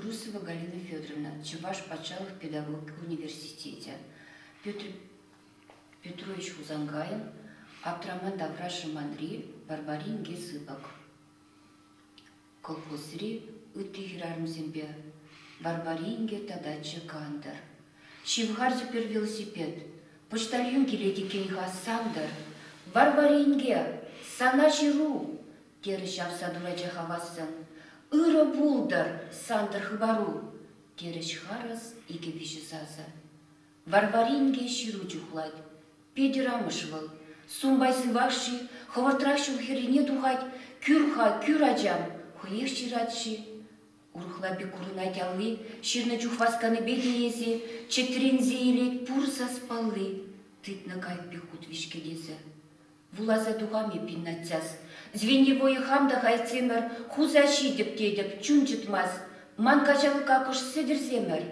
Брусова Галина Федоровна, Чуваш Патшалых педагог университете. Петр Петрович Хузангаин, Абдраман Давраша Манри, Барбарин Гесыбак. Колхозри Утихрармзембе, Барбаринге Тадача Кандер. Шивгар теперь велосипед, почтальон келеди кеньха Сандер. Барбаринге, Санаширу, Терещ Авсадураджа Хавасан. Ыра булдар, Сандер Хыбару, Терещ Харас и Кевишизаза. Барбаринге Ширу чухлать, Педерамышвал, Сумбайсы ваши, Ховартращу херине духать, Кюрха, Кюраджам, Хуех чиратши. Урхлаби курнатялы, Ширна чухвасканы бедиезе, Четрензе илет пурса спалы, Тытна кайп бихут вишкедезе. Вулаза дугами пиннатяс, Звеньевое хамда хайцемер, Хузаши деп тедеп, чунчытмаз, Ман качалы какуш седерземер.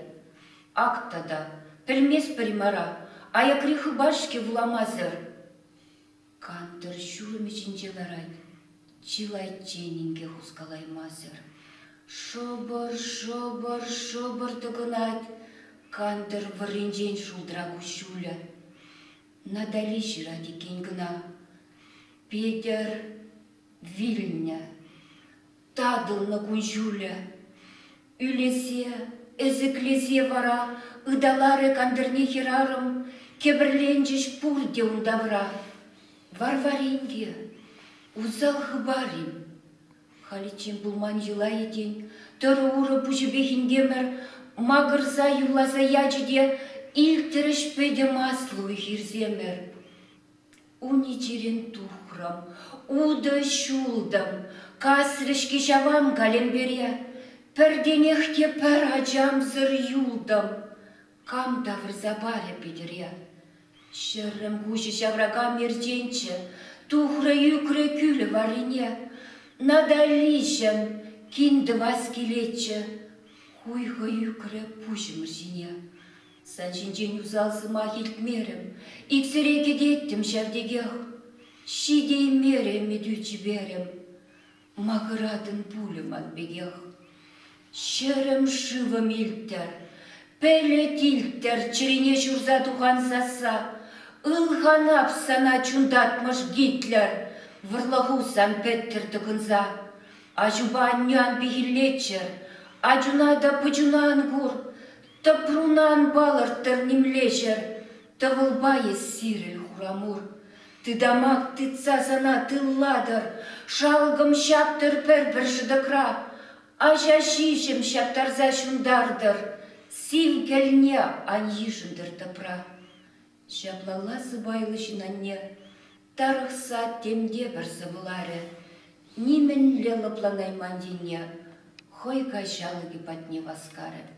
Актада, пельмес примара, Аякрихы башки вуламазыр. Кантыр шурым içincelарай, Чилай ченинге хускалаймазыр. Шобыр, шобыр, шобыр тыгынать, Кантыр вырынжен шулдыра кущуля. Надали жирати кенгына, Петер Вильня, Тадыл на кунжуля. Үлесе, эзеклесе вара, Ыдалары кандырне херарым, Кебірленжеш пурде ундавра. Варваринге, узал хыбарим. Халичен булман жила еден, Тұры уры пұжыбехіндемір, Мағырза юлаза яджеде, Илтіріш педе маслу хирземір. Уни черен тухрам, уда шулдам, Касрышке шавам калембере, Пірденехте пір аджам зыр юлдам, Кам давыр забаре педере. Шырым гуши шаврага мерденче, Тухры юкры күлі варине, Надалишем кинді васкелетче, Хуйхы юкры пушым жине. Санчинчен юзалсыма хилтмерім, Иксіреке деттім шардегех, Шидей мерем медючі берем, Мағырадын пулім анбегех. Шерім шывым илттер, Пелет илттер, Чирене журза туған саса, Илханап сана чундатмыш Гитлер, Вырлагу сан петтер тыгынза, Ажубан нян бігілетчер, Ажунада пыжунан гур, Тапрунан балырттыр немлешер, Тывылбайыз сиріл хурамур. Ты дамак тытса сана тылладыр, Шалгым шаптыр пір-бір жыдықра, Ажа шишем шаптарза шундардыр, Сил келне аньишындыр тыпра. Шаплала зыбайлы жинанне, Тарықса темде бір зыбылары, Нимен лелыпланай мандине, Хойка жалыги патне васкары.